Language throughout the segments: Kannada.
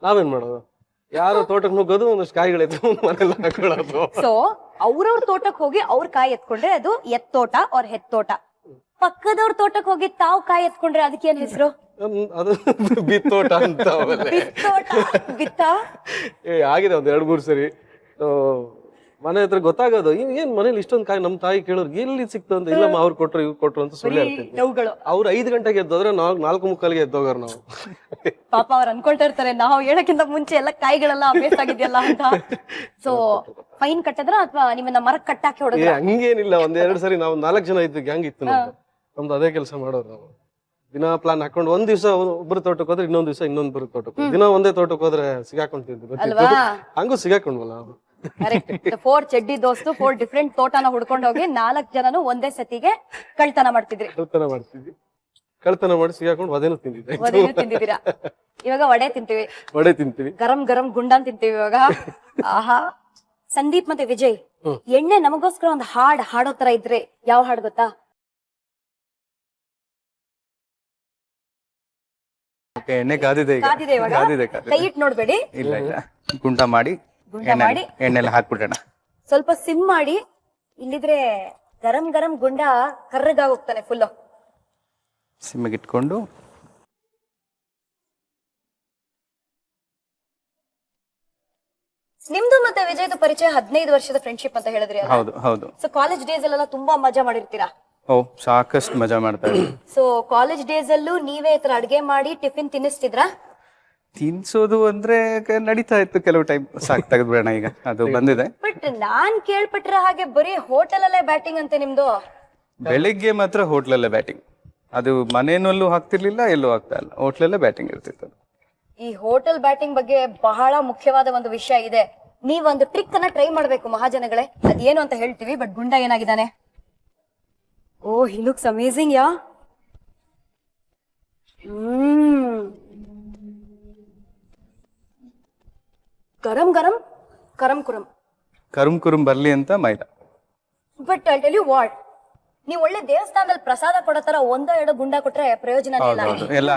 ನಾವೇನ್ ಮಾಡೋದು? ಯಾರೋ ತೋಟಕ್ಕೆ ನುಗ್ಗೋದು, ಒಂದಷ್ಟು ಕಾಯಿಗಳಿದ್ದು ಮನೆಲ್ಲ ಹಾಕೊಳ್ಳೋದು. ಸೊ ಅವ್ರವ್ರ ತೋಟಕ್ಕೆ ಹೋಗಿ ಅವ್ರ ಕಾಯಿ ಎತ್ಕೊಂಡ್ರೆ ಅದು ಎತ್ತೋಟ ಅವ್ರ ಹೆತ್ತೋಟ. ಪಕ್ಕದವ್ರ ತೋಟಕ್ಕೆ ಹೋಗಿ ತಾವ್ ಕಾಯಿ ಎತ್ಕೊಂಡ್ರೆ ಅದಕ್ಕೇನ್ ಹೆಸರು? ಅದು ಬಿತ್ತೋಟ ಅಂತ. ಬಿತ್ತೋಟ. ಬಿತ್ತ ಆಗಿದೆ ಒಂದ್ 2-3 ಸರಿ ಮನೆ ಹತ್ರ ಗೊತ್ತಾಗೋದು, ಏನ್ ಮನೇಲಿ ಇಷ್ಟೊಂದ್ ಕಾಯಿ ನಮ್ ತಾಯಿ ಕೇಳೋರ್ಗೆ ಎಲ್ಲಿ ಸಿಕ್ತು ಅಂತ. ಇಲ್ಲಮ್ಮ ಅವ್ರು ಕೊಟ್ರು ಇವ್ರು ಕೊಟ್ರು ಅಂತ ಸುಳ್ಳು ಹೇಳ್ತೀನಿ. ಅವ್ರು 5 ಗಂಟೆಗೆ ಎದ್ದೋದ್ರೆ 4:45 ಎದ್ದೋಗಾರ ನಾವು. ಪಾಪ ಅವ್ರು ಅನ್ಕೊಳ್ತಾ ಇರ್ತಾರೆ ನಾವು ಹೇಳಕ್ಕಿಂತ ಮುಂಚೆ ಎಲ್ಲ ಕಾಯಿಗಳೆಲ್ಲ ಅಭ್ಯಾಸ ಆಗಿದೆಯಲ್ಲ ಅಂತ. ಸೊ ಫೈನ್ ಕಟ್ಟಿದ್ರ ಅಥವಾ ನಿಮ್ಮನ್ನ ಮರಕ್ ಕಟ್ಟಾಕಿ ಹೊಡೆದ್ರ? ಹಂಗೇನಿಲ್ಲ, 1-2 ಸರಿ ನಾವು 4 ಜನ ಇದ್ದು ಗ್ಯಾಂಗ್ ಇತ್ತು ನಮ್ದು ಅದೇ ಕೆಲಸ ಮಾಡೋರು ನಾವು. ದಿನ ಪ್ಲಾನ್ ಹಾಕೊಂಡು ಒಂದ್ ದಿವಸ ಒಬ್ರು ತೋಟಕ್ಕೆ ಹೋದ್ರೆ ಇನ್ನೊಂದ್ ದಿವಸ ಇನ್ನೊಂದ್ ತೋಟಕ್ಕೆ, ದಿನ ಒಂದೇ ತೋಟಕ್ಕೆ ಹೋದ್ರೆ ಸಿಗಾಕೊಂತಿದ್ವಿ. ಹಂಗೂ ಸಿಗಾಕೊಂಡ್ವಲ್ಲ ನಾವು. ಕರೆಕ್ಟ್. 4 ಚಡ್ಡಿ ದೋಸ್ತು 4 ಡಿಫ್ರೆಂಟ್ ತೋಟನ ಹುಡ್ಕೊಂಡು ಹೋಗಿ 4 ಜನನು ಒಂದೇ ಸತಿಗೆ ಕಳ್ತನ ಮಾಡ್ತಿದ್ವಿ. ಕಳ್ತನ ಮಾಡಿ ಸಿಗಾಕೊಂಡು ವಡೆನೂ ತಿಂದಿದ್ದೀರಾ? ಇವಾಗ ವಡೆ ತಿಂತೀವಿ. ಗರಂ ಗರಂ ಗುಂಡಾನ್ ತಿಂತೀವಿ ಇವಾಗ. ಆಹಾ. ಸಂದೀಪ್ ಮತ್ತೆ ವಿಜಯ್, ಎಣ್ಣೆ ನಮಗೋಸ್ಕರ ಒಂದು ಹಾಡೋ ತರ ಇದ್ರೆ ಯಾವ ಹಾಡು ಗೊತ್ತಾ? ಎಣ್ಣೆ ಕಾದಿದೆ ಇವಾಗ. ಕೈ ಇಟ್ಟು ನೋಡ್ಬೇಡಿ. ಇಲ್ಲ ಗುಂಡ ಮಾಡಿ ಎಣ್ಣೆಲ್ಲ ಹಾಕ್ಬಿಡೋಣ. ಸ್ವಲ್ಪ ಸಿಮ್ ಮಾಡಿ, ಇಲ್ಲಿದ್ರೆ ಗರಂ ಗರಂ ಗುಂಡ ಕರ್ರಗಾಗಿ ಹೋಗ್ತಾನೆ ಫುಲ್. ಸಿಮ್ಮಿಗೆ ಇಟ್ಕೊಂಡು ನಿಮ್ದು ಮತ್ತೆ ವಿಜಯ್ದು ಪರಿಚಯ 15 ವರ್ಷದ ಫ್ರೆಂಡ್ಶಿಪ್ ಅಂತ ಹೇಳಿದ್ರಿ. ಹೌದು ಹೌದು. ಸೊ ಕಾಲೇಜ್ ಡೇಸ್ ಅಲ್ಲೆಲ್ಲ ತುಂಬಾ ಮಜಾ ಮಾಡಿರ್ತೀರಾ? ಸಾಕಷ್ಟು ಮಜಾ ಮಾಡ್ತಾ ಇದ್ವಿ. ಸೊ ಕಾಲೇಜ್ ಡೇಸ್ ಅಲ್ಲೂ ನೀವೇ ಈ ತರ ಅಡ್ಗೆ ಮಾಡಿ ಟಿಫಿನ್ ತಿನ್ನಿಸ್ತಿದ್ರಾ? ತಿನ್ಸೋದು ಅಂದ್ರೆ ನಡೀತಾ ಇತ್ತು ಕೆಲವು ಟೈಮ್. ಸಾಕ್ ತೆಗೆದ್ಬಿಡೋಣ ಈಗ, ಅದು ಬಂದಿದೆ. ಬಟ್ ನಾನ್ ಕೇಳ್ಪಟ್ರ ಹಾಗೆ ಬರೀ ಹೋಟೆಲ್ ಅಲ್ಲೇ ಬ್ಯಾಟಿಂಗ್ ಅಂತೆ ನಿಮ್ದು. ಬೆಳಿಗ್ಗೆ ಮಾತ್ರ ಹೋಟ್ಲಲ್ಲೇ ಬ್ಯಾಟಿಂಗ್. ಅದು ಮನೆಯಲ್ಲೂ ಹಾಕ್ತಿರ್ಲಿಲ್ಲ, ಎಲ್ಲೂ ಆಗ್ತಾ ಇಲ್ಲ, ಹೋಟ್ಲಲ್ಲೇ ಬ್ಯಾಟಿಂಗ್ ಇರ್ತಿತ್ತು. ಈ ಹೋಟೆಲ್ ಬ್ಯಾಟಿಂಗ್ ಬಗ್ಗೆ ಬಹಳ ಮುಖ್ಯವಾದ ಒಂದು ವಿಷಯ ಇದೆ. ನೀವೊಂದು ಟ್ರಿಕ್ ಅನ್ನ ಟ್ರೈ ಮಾಡ್ಬೇಕು ಮಹಾಜನಗಳೇ. ಅದೇನು ಅಂತ ಹೇಳ್ತೀವಿ. ಬಟ್ ಗುಂಡ ಏನಾಗಿದ್ದಾನೆ? ಓ, ಹಿ ಲುಕ್ಸ್ ಅಮೇಜಿಂಗ್ ಯಾ. ಗರಂ ಗರಂ ಕರಂ ಕುರಂ ಬರ್ಲಿ ಅಂತ ಮೈದಾ. But I tell you what, ನೀವು ಒಳ್ಳೆ ದೇವಸ್ಥಾನದಲ್ಲಿ ಪ್ರಸಾದ ಕೊಡೋ ತರ 1-2 ಗುಂಡ ಕೊಟ್ರೆ ಪ್ರಯೋಜನ ಎಲ್ಲ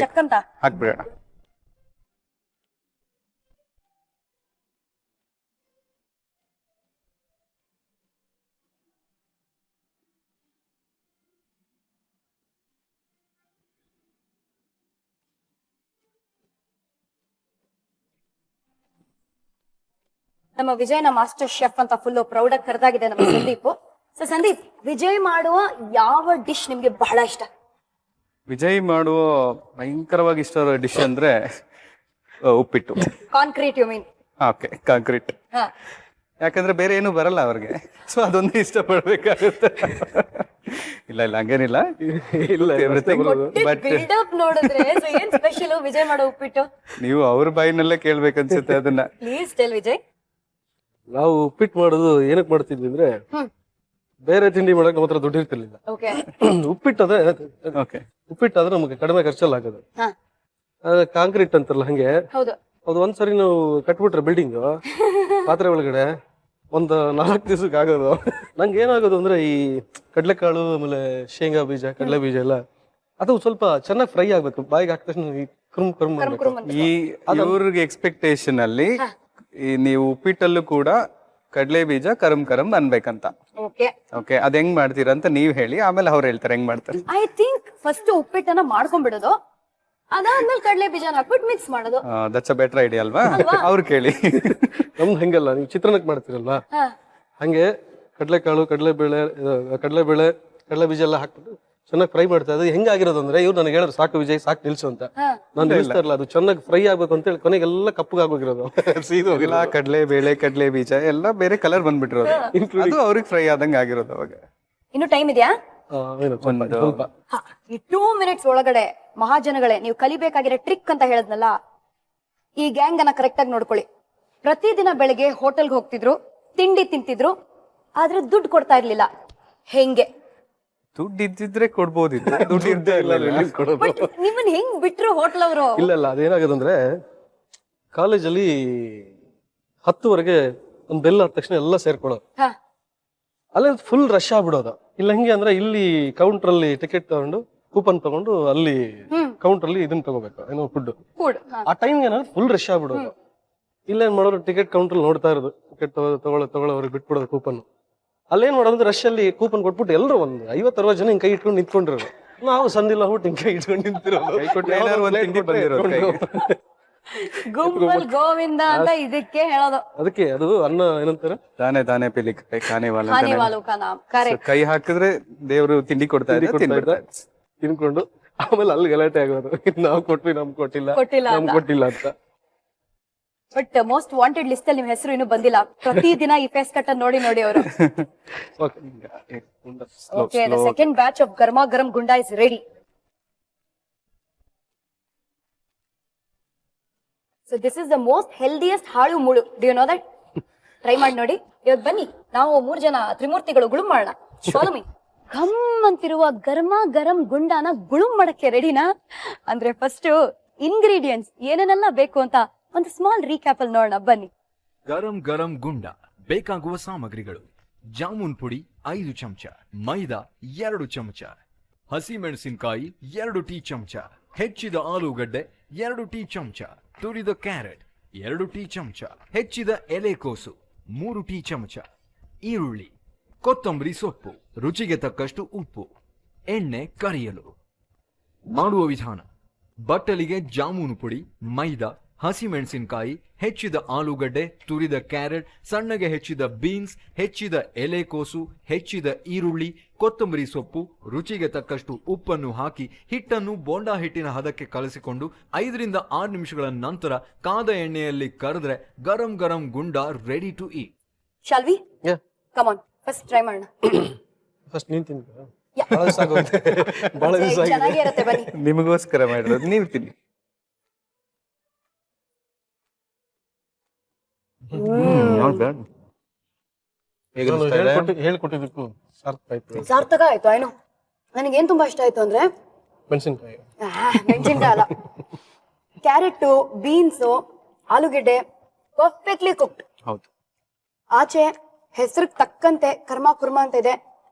ಚಕ್ಕಂತ ಹಾಕ್ಬಿಡೋಣ. ನಮ್ಮ ವಿಜಯ್ನ ಮಾಸ್ಟರ್ ಶೆಫ್ ಅಂತ ಫುಲ್ ಪ್ರೌಡ್ ಆಗಿ ಕರೆದಾಗಿದೆ ನಮ್ಮ ಸಂದೀಪ್. ಸೊ ಸಂದೀಪ್, ವಿಜಯ್ ಮಾಡುವ ಯಾವ ಡಿಶ್ ನಿಮ್ಗೆ ಬಹಳ ಇಷ್ಟ? ವಿಜಯ್ ಮಾಡುವ ಭಯಂಕರವಾಗಿ ಇಷ್ಟ ಡಿಶ್ ಅಂದ್ರೆ ಉಪ್ಪಿಟ್ಟು. Concrete you mean? Okay, concrete. ಯಾಕಂದ್ರೆ ಬೇರೆ ಏನು ಬರಲ್ಲ ಅವ್ರಿಗೆ, ಸೊ ಅದೊಂದು ಇಷ್ಟ ಪಡ್ಬೇಕಾಗುತ್ತೆ. ಇಲ್ಲ ಹಂಗೇನಿಲ್ಲ. ನೋಡಿದ್ರೆ ಏನ್ ಸ್ಪೆಷಲ್ ವಿಜಯ್ ಮಾಡೋ ಉಪ್ಪಿಟ್ಟು? ನೀವು ಅವ್ರ ಬಾಯಿನಲ್ಲೇ ಕೇಳ್ಬೇಕನ್ಸುತ್ತೆ ಅದನ್ನ. Please tell Vijay. ನಾವು ಉಪ್ಪಿಟ್ಟು ಮಾಡೋದು ಏನಕ್ಕೆ ಮಾಡ್ತಿದ್ವಿ ಅಂದ್ರೆ, ಬೇರೆ ತಿಂಡಿ ಮಾಡಕ್ ನಮ್ಮ ಹತ್ರ ದುಡ್ಡು ಇರ್ತಿರ್ಲಿಲ್ಲ. ಉಪ್ಪಿಟ್ಟಾದ್ರೆ ನಮ್ಗೆ ಕಡಿಮೆ ಖರ್ಚಲ್ಲಿ ಆಗೋದು. ಕಾಂಕ್ರೀಟ್ ಅಂತಾರಲ್ಲ ಹಂಗೆ, ಅದು ಒಂದ್ಸರಿ ನಾವು ಕಟ್ಬಿಟ್ರೆ ಬಿಲ್ಡಿಂಗ್ ಪಾತ್ರೆ ಒಳಗಡೆ ಒಂದು 4 ದಿವಸಕ್ಕೆ ಆಗೋದು. ನಂಗೆ ಏನಾಗೋದು ಅಂದ್ರೆ, ಈ ಕಡ್ಲೆಕಾಳು ಆಮೇಲೆ ಶೇಂಗಾ ಬೀಜ, ಕಡಲೆ ಬೀಜ ಎಲ್ಲ ಅದು ಸ್ವಲ್ಪ ಚೆನ್ನಾಗಿ ಫ್ರೈ ಆಗ್ಬೇಕು. ಬಾಯಿಗೆ ಹಾಕಿದ ತಕ್ಷಣ ಈ ಇವ್ರಿಗೆ ಎಕ್ಸ್ಪೆಕ್ಟೇಷನ್ ಅಲ್ಲಿ ನೀವು ಉಪ್ಪಿಟ್ಟಲ್ಲೂ ಕೂಡ ಕಡಲೆ ಬೀಜ ಕರಂ ಅನ್ಬೇಕಂತ. ಓಕೆ, ಅದ್ ಹೆಂಗ್ ಮಾಡ್ತೀರಾ ಅಂತ ನೀವ್ ಹೇಳಿ, ಆಮೇಲೆ ಅವ್ರು ಹೇಳ್ತಾರೆ ಹೆಂಗ್ ಮಾಡ್ತಾರೆ. ಐ ಥಿಂಕ್ ಫಸ್ಟ್ ಉಪ್ಪಿಟ್ಟನ್ನ ಮಾಡ್ಕೊಂಡ್ಬಿಡೋದು, ಅದಾದ್ಮೇಲೆ ಕಡಲೆ ಬೀಜ ಹಾಕ್ಬಿಟ್ಟು ಮಿಕ್ಸ್ ಮಾಡೋದು. ದಟ್ಸ್ ಅ ಬೆಟರ್ ಐಡಿಯಾ ಅಲ್ವಾ? ಅವ್ರು ಕೇಳಿ. ನಮ್ದು ಹಂಗಲ್ಲ, ನೀವು ಚಿತ್ರಾನ್ನಕ್ಕೆ ಮಾಡ್ತೀರಲ್ವಾ ಹಂಗೆ ಕಡಲೆಕಾಳು, ಕಡಲೆಬೇಳೆ, ಕಡಲೆ ಬೀಜ ಎಲ್ಲ ಹಾಕ್ಬಿಟ್ಟು ಚೆನ್ನಾಗಿ ಫ್ರೈ ಮಾಡ್ತಾ ಇದ್ದು. ಹೆಂಗಾಗಿರೋದು ಅಂದ್ರೆ, ಇವ್ರು ನನಗೆ ಹೇಳಿದ್ರು ಸಾಕು ವಿಜಯ್ ಸಾಕು ನಿಲ್ಸು ಅಂತ. ನಾನು ನಿಲ್ಸ್ತಾ ಇರಲ್ಲ, ಅದು ಚೆನ್ನಾಗಿ ಫ್ರೈ ಆಗ್ಬೇಕು ಅಂತ ಹೇಳಿ ಕೊನೆಗೆಲ್ಲ ಕಪ್ಪಗಾಗೋಗಿರೋದು. ಸೀದೋಗಿಲ್ಲ, ಕಡಲೆಬೇಳೆ ಕಡಲೆ ಬೀಜ ಎಲ್ಲ ಬೇರೆ ಕಲರ್ ಬಂದ್ಬಿಟ್ಟಿರೋದು, ಅದು ಅವ್ರಿಗೆ ಫ್ರೈ ಆದಂಗೆ ಆಗಿರೋದು. ಅವಾಗ ಇನ್ನು ಟೈಮ್ ಇದೆಯಾ? ಈ 2 minutes ಒಳಗಡೆ ಮಹಾಜನಗಳೇ ನೀವು ಕಲಿಬೇಕಾಗಿರೋ ಟ್ರಿಕ್ ಅಂತ ಹೇಳದ್ನಲ್ಲ, ಈ ಗ್ಯಾಂಗ್ ಅನ್ನ ಕರೆಕ್ಟ್ ಆಗಿ ನೋಡ್ಕೊಳ್ಳಿ. ಪ್ರತಿದಿನ ಬೆಳಿಗ್ಗೆ ಹೋಟೆಲ್ಗೆ ಹೋಗ್ತಿದ್ರು, ತಿಂಡಿ ತಿಂತಿದ್ರು, ಆದ್ರೆ ದುಡ್ಡು ಕೊಡ್ತಾ ಇರ್ಲಿಲ್ಲ. ಹೆಂಗೆ? ದುಡ್ಡು ಇದ್ದಿದ್ರೆ ಕೊಡ್ಬೋದಿತ್ತು, ದುಡ್ಡು ಇದ್ದೇ ಇಲ್ಲ. ನಿಮ್ಮನ್ ಹೆಂಗ್ ಬಿಟ್ರು ಹೋಟ್ಲ್ ಅವರು? ಇಲ್ಲ, ಅದೇನಾಗದಂದ್ರೆ ಕಾಲೇಜಲ್ಲಿ 10ವರೆಗೆ ಒಂದ್ ಬೆಲ್ ಆದ ತಕ್ಷಣ ಎಲ್ಲ ಸೇರ್ಕೊಳ್ಳೋದು. ಅಲ್ಲೇ ಫುಲ್ ರಶ್ ಆಗ್ಬಿಡೋದು. ಇಲ್ಲ ಹೆಂಗೆ ಅಂದ್ರೆ, ಇಲ್ಲಿ ಕೌಂಟರ್ ಅಲ್ಲಿ ಟಿಕೆಟ್ ತಗೊಂಡು ಕೂಪನ್ ತಗೊಂಡು ಅಲ್ಲಿ ಕೌಂಟರ್ ಅಲ್ಲಿ ಇದನ್ನ ತಗೋಬೇಕು ಏನೋ ಫುಡ್. ಫುಡ್ ಆ ಟೈಮ್ ಏನಾದ್ರು ಫುಲ್ ರಶ್ ಆಗ್ಬಿಡೋದು. ಇಲ್ಲೇನ್ ಮಾಡೋರು ಟಿಕೆಟ್ ಕೌಂಟರ್ ನೋಡ್ತಾ ಇರೋದು, ಟಿಕೆಟ್ ತಗೊಳ್ಳೋರಿಗೆ ಬಿಟ್ಬಿಡೋದು ಕೂಪನ್. ಅಲ್ಲೇನ್ ಮಾಡೋದು, ರಶ್ ಅಲ್ಲಿ ಕೂಪನ್ ಕೊಟ್ಬಿಟ್ಟು ಎಲ್ಲರೂ ಒಂದು 50-60 ಜನ ಹಿಂಗ್ ಕೈ ಇಟ್ಕೊಂಡು ನಿಂತ್ಕೊಂಡಿರೋದು. ನಾವು ಸಂದಿಲ್ಲ ಹೋಗ್ಬಿಟ್ಟು ಹಿಂಗ್ ಕೈ ಇಟ್ಕೊಂಡು ನಿಂತಿರೋದು. ಗುಂಪಲ್ ಗೋವಿಂದ ಅಂತ ಇದಕ್ಕೆ ಹೇಳೋದು. ಅದಕ್ಕೆ ಅದು ಅನ್ನ ಏನಂತಾರೆ, ತಾನೇ ತಾನೇ ಪಿಲಿ ಖಾನೆ ವಾಲ ಖಾನೆ ವಾಲೋ ಕಾ ನಾಮ್. ಕರೆಕ್ಟ್. ಕೈ ಹಾಕಿದ್ರೆ ದೇವರು ತಿಂಡಿ ಕೊಡ್ತಾ ಇದ್ದಾರೆ, ತಿನ್ಕೊಂಡು ಆಮೇಲೆ ಅಲ್ಲಿ ಗಲಾಟೆ ಆಗೋದು, ನಾವು ಕೊಟ್ವಿ ನಮ್ಗೆ ಕೊಟ್ಟಿಲ್ಲ ಅಂತ. ಬಟ್ ಮೋಸ್ಟ್ ವಾಂಟೆಡ್ ಲಿಸ್ಟ್ ಅಲ್ಲಿ ನಿಮ್ ಹೆಸರು ಇನ್ನೂ ಬಂದಿಲ್ಲ. ಪ್ರತಿದಿನ ಈ ಫೇಸ್ ಕಟ್ ನೋಡಿ ಅವರು. Okay, the second batch of ಗರ್ಮಾ ಗರಂ ಗುಂಡಾ is ready. So this is the most healthiest ಹಾಳು ಮುಳು. Do you know that? Try ಮಾಡಿ ನೋಡಿ. ಇವತ್ತು ಬನ್ನಿ, ನಾವು 3 ಜನ ತ್ರಿಮೂರ್ತಿಗಳು ಗುಳುಂ ಮಾಡೋಣ. Follow me. ಘಮ್ ಅಂತಿರುವ ಗರ್ಮಾ ಗರಂ ಗುಂಡಾನ ಗುಳುಂ ಮಾಡಕ್ಕೆ ರೆಡಿನಾ? ಅಂದ್ರೆ ಫಸ್ಟ್ ಇಂಗ್ರೀಡಿಯೆಂಟ್ಸ್ ಏನೇನೆಲ್ಲ ಬೇಕು ಅಂತ ಒಂದು ಸ್ಮಾಲ್ ರೀಕ್ಯಾಪ್ ಅಲ್ಲಿ ನೋಡೋಣ ಬನ್ನಿ. ಗರಂ ಗರಂ ಗುಂಡ ಬೇಕಾಗುವ ಸಾಮಗ್ರಿಗಳು: ಜಾಮೂನ್ ಪುಡಿ 5 ಚಮಚ, ಮೈದಾ 2 ಚಮಚ, ಹಸಿಮೆಣಸಿನಕಾಯಿ 2 ಟೀ ಚಮಚ, ಹೆಚ್ಚಿದ ಆಲೂಗಡ್ಡೆ 2 ಟೀ ಚಮಚ, ತುರಿದ ಕ್ಯಾರೆಟ್ 2 ಟೀ ಚಮಚ, ಹೆಚ್ಚಿದ ಎಲೆಕೋಸು 3 ಟೀ ಚಮಚ, ಈರುಳ್ಳಿ, ಕೊತ್ತಂಬರಿ ಸೊಪ್ಪು, ರುಚಿಗೆ ತಕ್ಕಷ್ಟು ಉಪ್ಪು, ಎಣ್ಣೆ ಕರಿಯಲು. ಮಾಡುವ ವಿಧಾನ: ಬಟ್ಟಲಿಗೆ ಜಾಮೂನು ಪುಡಿ, ಮೈದಾ, ಹಸಿಮೆಣಸಿನಕಾಯಿ, ಹೆಚ್ಚಿದ ಆಲೂಗಡ್ಡೆ, ತುರಿದ ಕ್ಯಾರೆಟ್, ಸಣ್ಣಗೆ ಹೆಚ್ಚಿದ ಬೀನ್ಸ್, ಹೆಚ್ಚಿದ ಎಲೆಕೋಸು, ಹೆಚ್ಚಿದ ಈರುಳ್ಳಿ, ಕೊತ್ತಂಬರಿ ಸೊಪ್ಪು, ರುಚಿಗೆ ತಕ್ಕಷ್ಟು ಉಪ್ಪನ್ನು ಹಾಕಿ ಹಿಟ್ಟನ್ನು ಬೋಂಡಾ ಹಿಟ್ಟಿನ ಹದಕ್ಕೆ ಕಲಸಿಕೊಂಡು 5ರಿಂದ 6 ನಿಮಿಷಗಳ ನಂತರ ಕಾದ ಎಣ್ಣೆಯಲ್ಲಿ ಕರೆದ್ರೆ ಗರಂ ಗರಂ ಗುಂಡ ready to eat. Shall we? Come on, first try ಮಾಡೋಣ. ಫಸ್ಟ್ ನೀನ್ ತಿನ್ಕ. ಬಹಳ ದಿವಸ ಚೆನ್ನಾಗಿರುತ್ತೆ, ಬನ್ನಿ. ನಿಮಗೋಸ್ಕರ ಮಾಡಿರೋದು, ನೀವು ತಿನ್ನಿ. ಹೇಳ್ಕೊಟ್ಟಿದ್ದಕ್ಕೂ ಸಾರ್ಥಕ ಆಯ್ತು. ಆಯ್ನು ನನಗೇನ್ ತುಂಬಾ ಇಷ್ಟ ಆಯ್ತು ಅಂದ್ರೆ ಮೆಣಸಿನ್ಕಾಯಿ ಅಲ್ಲ, ಕ್ಯಾರೆಟ್, ಬೀನ್ಸ್, ಆಲೂಗೆಡ್ಡೆ ಪರ್ಫೆಕ್ಟ್ಲಿ ಕುಕ್ಡ್. ಹೌದು, ಆಚೆ ಹೆಸರಿಗೆ ತಕ್ಕಂತೆ ಕರ್ಮಾ ಕುರ್ಮಾ ಅಂತ ಇದೆ,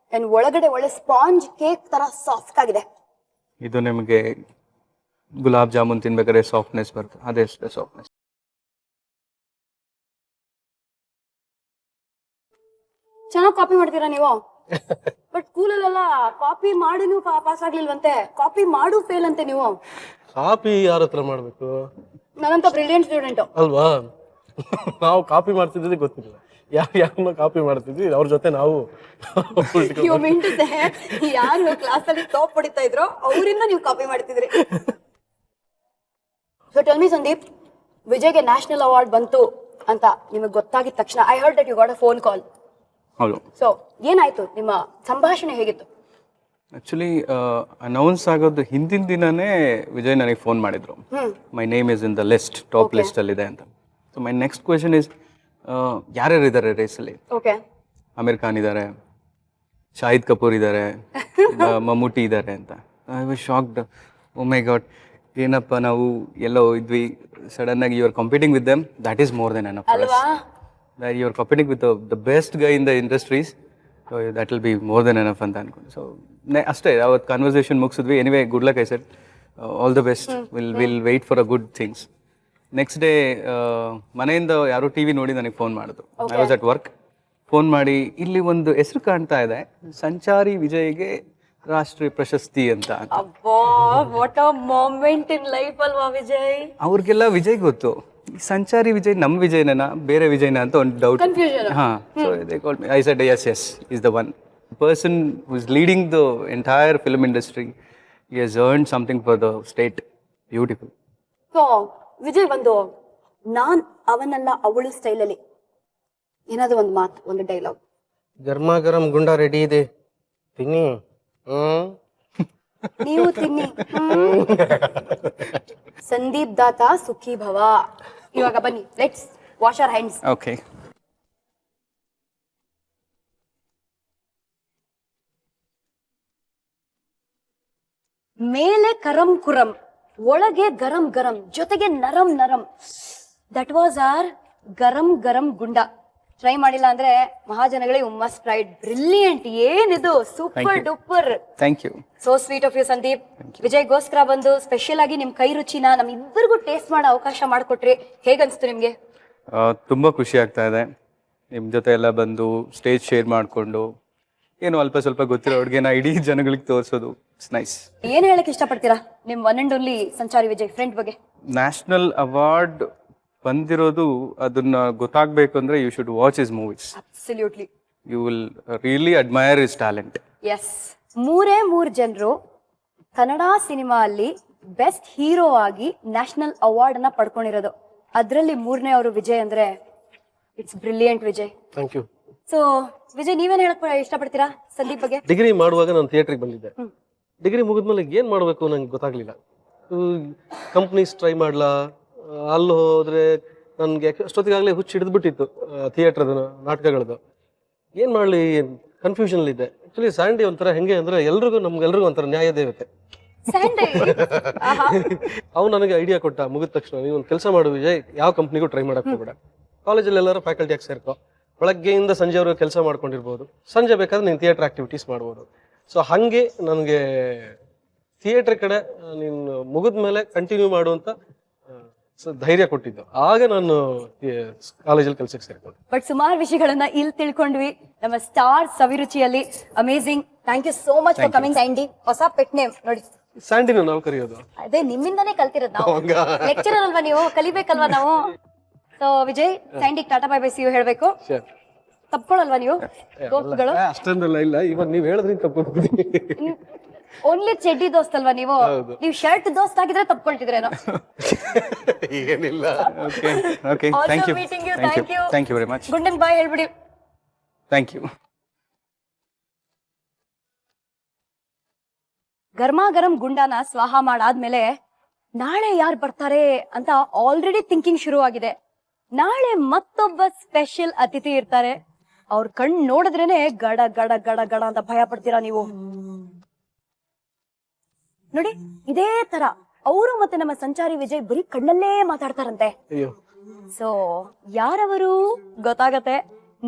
ಒಳಗಡೆ ಒಳ್ಳೆ ಸ್ಪಾಂಜ್ ಕೇಕ್ ತರ ಸಾಫ್ಟ್ ಆಗಿದೆ. ಇದು ನಿಮಗೆ ಗುಲಾಬ್ ಜಾಮೂನ್ ತಿನ್ಬೇಕಾದ್ರೆ ಸಾಫ್ಟ್ನೆಸ್ ಬರುತ್ತೆ, ಅದೇ ಸಾಫ್ಟ್ನೆಸ್. ಚೆನ್ನಾಗಿ ಕಾಪಿ ಮಾಡ್ತೀರಾ ನೀವು. ಬಟ್ ಸ್ಕೂಲಲ್ಲೆಲ್ಲ ಕಾಪಿ ಮಾಡಿನೂ ಪಾಸ್ ಆಗ್ಲಿಲ್ವಂತೆ, ಕಾಪಿ ಮಾಡು ಫೇಲ್ ಅಂತೆ ನೀವು. ಕಾಪಿ ಯಾರ ಹತ್ರ ಮಾಡ್ಬೇಕು? ನಾನಂತ ಬ್ರಿಲಿಯಂಟ್ ಸ್ಟೂಡೆಂಟ್ ಅಲ್ವಾ? ನಾವು ಕಾಪಿ ಮಾಡ್ತಿದ್ದೆ ಗೊತ್ತಿಲ್ಲ, ಯಾರನ್ನ ಕಾಪಿ ಮಾಡ್ತಿದ್ವಿ, ಅವ್ರ ಜೊತೆ ನಾವು ಯಾರು ಕ್ಲಾಸ್ ಅಲ್ಲಿ ಟಾಪ್ ಹೊಡಿತಾ ಇದ್ರೋ ಅವರಿಂದ ನೀವು ಕಾಪಿ ಮಾಡ್ತಿದ್ರಿ. ಸೊ ಟೆಲ್ ಮಿ ಸಂದೀಪ್, ವಿಜಯ್ಗೆ ನ್ಯಾಷನಲ್ ಅವಾರ್ಡ್ ಬಂತು ಅಂತ ನಿಮಗೆ ಗೊತ್ತಾಗಿದ ತಕ್ಷಣ I heard that you got a phone call. ಹೌದು. ಸೊ ಏನಾಯ್ತು, ನಿಮ್ಮ ಸಂಭಾಷಣೆ ಹೇಗಿತ್ತು? ಆಕ್ಚುಲಿ ಅನೌನ್ಸ್ ಆಗೋದು ಹಿಂದಿನ ದಿನನೇ ವಿಜಯ್ ನನಗೆ ಫೋನ್ ಮಾಡಿದ್ರು, my name is in the list, top list ಅಲ್ಲಿ ಇದೆ ಅಂತ. So my next question is, ಯಾರ್ಯಾರು ಇದ್ದಾರೆ ರೇಸಲ್ಲಿ? ಅಮೀರ್ ಖಾನ್ ಇದ್ದಾರೆ, ಶಾಹಿದ್ ಕಪೂರ್ ಇದ್ದಾರೆ, ಮಮ್ಮೂಟಿ ಇದ್ದಾರೆ ಅಂತ. I was shocked. Oh my god, ಏನಪ್ಪ ನಾವು ಎಲ್ಲೋ ಇದ್ವಿ, ಸಡನ್ ಆಗಿ you are competing with them, that is more than enough. You are competing with the best guy in the industries, that will be more than enough ಅಂತ ಅನ್ಕೊಂಡು. ಸೊ ಅಷ್ಟೇ, ಅವತ್ತು ಕನ್ವರ್ಸೇಷನ್ ಮುಗಿಸಿದ್ವಿ. Anyway, good luck I said, all the best, will wait for a good things. Next day ಮನೆಯಿಂದ ಯಾರೋ ಟಿವಿ ನೋಡಿ ನನಗೆ ಫೋನ್ ಮಾಡಿದ್ರು. I was at work. Phone ಮಾಡಿ, ಇಲ್ಲಿ ಒಂದು ಹೆಸರು ಕಾಣ್ತಾ ಇದೆ, ಸಂಚಾರಿ ವಿಜಯ್ಗೆ ರಾಷ್ಟ್ರೀಯ ಪ್ರಶಸ್ತಿ ಅಂತ. What a moment in life ಅಲ್ವಾ ವಿಜಯ್? ಅವ್ರಿಗೆಲ್ಲ ವಿಜಯ್ ಗೊತ್ತು, ಸಂಚಾರಿ ವಿಜಯ್ ನಮ್ಮ ವಿಜಯ್ನ ಬೇರೆ ವಿಜಯ್ನ ಅಂತ ಒಂದು ಡೌಟ್. ಹಾ, so they called me. I said yes, is the one person who is leading the entire film industry. He has earned something for the state. Beautiful. So Vijay ಬಂದು ನಾನ್ ಅವನಲ್ಲ ಅವಳು ಸ್ಟೈಲಲ್ಲಿ ಏನಾದ್ರು ಒಂದು ಮಾತು, ಒಂದು ಡೈಲಾಗ್. ಗರ್ಮಾ ಗರಂ ಗುಂಡ ರೆಡಿ ಇದೆ, ತಿನ್ನಿ. ನೀವು ತಿನ್ನಿ. ಸಂದೀಪ್ ದಾತ ಸುಖಿ ಭವ. ಇವಾಗ ಬನ್ನಿ, let's wash our hands. Okay. ಮೇಲೆ ಕರಂ ಕುರಂ, ಒಳಗೆ ಗರಂ ಗರಂ, ಜೊತೆಗೆ ನರಂ ನರಂ. ದಟ್ ವಾಸ್ ಆರ್ ಗರಂ ಗರಂ ಗುಂಡ. ಟ್ರೈ ಮಾಡಿಲ್ಲ ಅಂದ್ರೆ ಮಹಾಜನಗಳೇ ಯು ಮಸ್ಟ್ ಟ್ರೈ. ಬ್ರಿಲಿಯಂಟ್, ಏನಿದು super duper. Thank you. So sweet of you Sandeep. ವಿಜಯ್ಗೋಸ್ಕರ ಬಂದು ಸ್ಪೆಷಲ್ ಆಗಿ ನಿಮ್ ಕೈ ರುಚಿನ ನಮ್ ಇಬ್ಬರಿಗೂ ಟೇಸ್ಟ್ ಮಾಡೋ ಅವಕಾಶ ಮಾಡ್ಕೊಟ್ರಿ. ಹೇಗನ್ಸ್ತು ನಿಮ್ಗೆ? ತುಂಬ ಖುಷಿ ಆಗ್ತಾ ಇದೆ ನಿಮ್ಮ ಜೊತೆ ಎಲ್ಲ ಬಂದು ಸ್ಟೇಜ್ ಶೇರ್ ಮಾಡಿಕೊಂಡು ಏನು ಅಲ್ಪ ಸ್ವಲ್ಪ ಗೊತ್ತಿರೋ ಅಡುಗೆನ ಇಡೀ ಜನಗಳಿಗೆ ತೋರಿಸೋದು. It's nice. ಏನ್ ಹೇಳಕ್ ಇಷ್ಟಪಡ್ತೀರಾ ನಿಮ್ one and only Sanchari Vijay friend ಬಗ್ಗೆ? ನ್ಯಾಷನಲ್ ಅವಾರ್ಡ್ ಬಂದಿರೋದು ಅದನ್ನ ಗೊತ್ತಾಗಬೇಕು ಅಂದ್ರೆ you should watch his movies. Absolutely. You will really admire his talent. Yes, 3 ಜನರು ಕನ್ನಡ ಸಿನಿಮಾ ಅಲ್ಲಿ ಬೆಸ್ಟ್ ಹೀರೋ ಆಗಿ ನ್ಯಾಷನಲ್ ಅವಾರ್ಡ್ ಅನ್ನ ಪಡ್ಕೊಂಡಿರೋದು. ಅದ್ರಲ್ಲಿ 3ನೇ ಅವರು ವಿಜಯ್ ಅಂದ್ರೆ it's brilliant Vijay. Thank you. So Vijay, ನೀವೇನ್ ಹೇಳಕ್ ಇಷ್ಟಪಡ್ತೀರಾ ಸಂದೀಪ್ ಬಗ್ಗೆ? ಡಿಗ್ರಿ ಮಾಡುವಾಗ ನಾನು ಥಿಯೇಟ್ರಿಗೆ ಬಂದಿದ್ದೆ. ಡಿಗ್ರಿ ಮುಗಿದ್ಮೇಲೆ ಏನ್ ಮಾಡಬೇಕು ನಂಗೆ ಗೊತ್ತಾಗ್ಲಿಲ್ಲ. ಕಂಪ್ನೀಸ್ ಟ್ರೈ ಮಾಡ್ಲಾ, ಅಲ್ಲಿ ಹೋದ್ರೆ ನನ್ಗೆ ಅಷ್ಟೊತ್ತಿಗಾಗಲೇ ಹುಚ್ಚು ಹಿಡಿದ್ಬಿಟ್ಟಿತ್ತು ಥಿಯೇಟ್ರದ ನಾಟಕಗಳದ್ದು. ಏನ್ ಮಾಡ್ಲಿ, ಕನ್ಫ್ಯೂಷನ್ ಇದೆ. ಆಕ್ಚುಲಿ ಸ್ಯಾಂಡಿ ಒಂಥರ ಹೆಂಗೆ ಅಂದ್ರೆ ನಮ್ಗೆಲ್ರಿಗೂ ಒಂಥರ ನ್ಯಾಯ ದೇವತೆ. ಅವ್ನು ನನಗೆ ಐಡಿಯಾ ಕೊಟ್ಟ ಮುಗಿದ ತಕ್ಷಣ, ನೀವು ಒಂದು ಕೆಲಸ ಮಾಡು ವಿಜಯ್, ಯಾವ ಕಂಪ್ನಿಗೂ ಟ್ರೈ ಮಾಡಕ್ ಹೋಗ್ಬೇಡ, ಕಾಲೇಜಲ್ಲಿ ಎಲ್ಲರೂ ಫ್ಯಾಕಲ್ಟಿಯಾಗಿ ಸೇರ್ಕೋ, ಬೆಳಗ್ಗೆಯಿಂದ ಸಂಜೆವರೆಗೂ ಕೆಲಸ ಮಾಡ್ಕೊಂಡಿರ್ಬೋದು, ಸಂಜೆ ಬೇಕಾದ್ರೆ ನೀನು ಥಿಯೇಟರ್ ಆಕ್ಟಿವಿಟೀಸ್ ಮಾಡ್ಬೋದು. ಸೊ ಹಾಗೆ ನನಗೆ ಥಿಯೇಟರ್ ಕಡೆ ನೀನು ಮುಗಿದ ಮೇಲೆ ಕಂಟಿನ್ಯೂ ಮಾಡುವಂತ ಧೈರ್ಯ ಕೊಟ್ಟಿದ್ದು. ಆಗ ನಾನು ಕಾಲೇಜಲ್ಲಿ ಕೆಲಸಕ್ಕೆ ಸೇರ್ಕೊಂಡೆ. ಬಟ್ ಸುಮಾರು ವಿಷಯಗಳನ್ನ ಇಲ್ಲಿ ತಿಳ್ಕೊಂಡ್ವಿ ನಮ್ಮ ಸ್ಟಾರ್ ಸವಿರುಚಿಯಲ್ಲಿ. Amazing. Thank you so much for coming. Sandy ಹೊಸ ಪೆಟ್ ನೇಮ್ ನೋಡಿ. ಸ್ಯಾಂಡಿನ ನಾವು ಕರೆಯೋದು ಅದೇ ನಿಮ್ಮಿಂದಾನೇ ಕಲ್ತಿರೋದು ನಾವು. ಲೆಕ್ಚರರ್ ಅಲ್ವಾ ನೀವು, ಕಲಿಬೇಕಲ್ವಾ ನಾವು. So Vijay, Sandy tata bye bye see you ಹೇಳ್ಬೇಕು. ತಪ್ಕೊಳಲ್ವಾ ನೀವು ದೋಸ್ತಗಳು? ಅಷ್ಟೊಂದೆಲ್ಲ ಇಲ್ಲ, ಇವಾಗ ನೀವ್ ಹೇಳಿದ್ರಿ ತಪ್ಪಿದ್ದೀನಿ. ಓನ್ಲಿ ಚೆಡ್ಡಿ ದೋಸ್ತ್ ಅಲ್ವಾ ನೀವು? ನೀವು ಶರ್ಟ್ ದೋಸ್ತ್ ಆಗಿದ್ರೆ ತಪ್ಕೊಳ್ತಿದ್ರೇನೋ. ಏನಿಲ್ಲ. Okay okay, thank you. Thank you very much. ಗುಂಡನ್ ಬಾಯ್ ಹೇಳ್ಬಿಡಿ. Thank you. ಗರ್ಮಾಗರಂ ಗುಂಡಾನ ಸ್ವಾಹ ಮಾಡಾದ್ಮೇಲೆ ನಾಳೆ ಯಾರು ಬರ್ತಾರೆ ಅಂತ ಆಲ್ರೆಡಿ ಥಿಂಕಿಂಗ್ ಶುರು ಆಗಿದೆ. ನಾಳೆ ಮತ್ತೊಬ್ಬ ಸ್ಪೆಷಲ್ ಅತಿಥಿ ಇರ್ತಾರೆ. ಅವ್ರ ಕಣ್ ನೋಡಿದ್ರೇನೆ ಗಡ ಗಡ ಗಡ ಗಡ ಅಂತ ಭಯ ಪಡ್ತೀರಾ ನೀವು. ನೋಡಿ, ಇದೇ ತರ ಅವರು ಮತ್ತೆ ನಮ್ಮ ಸಂಚಾರಿ ವಿಜಯ್ ಬರೀ ಕಣ್ಣಲ್ಲೇ ಮಾತಾಡ್ತಾರಂತೆ. ಸೊ ಯಾರವರು ಗೊತ್ತಾಗತ್ತೆ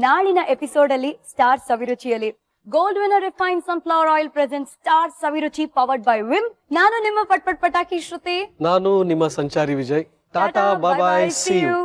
ನಾಳಿನ ಎಪಿಸೋಡ್ ಅಲ್ಲಿ ಸ್ಟಾರ್ ಸವಿರುಚಿಯಲ್ಲಿ. Gold winner refined sunflower oil present star Saviruchi powered by Vim. ನಾನು ನಿಮ್ಮ ಪಟ್ಪಟ್ ಪಟಾಕಿ ಶ್ರುತಿ. ನಾನು ನಿಮ್ಮ Sanchari Vijay. Tata, bye bye, see you.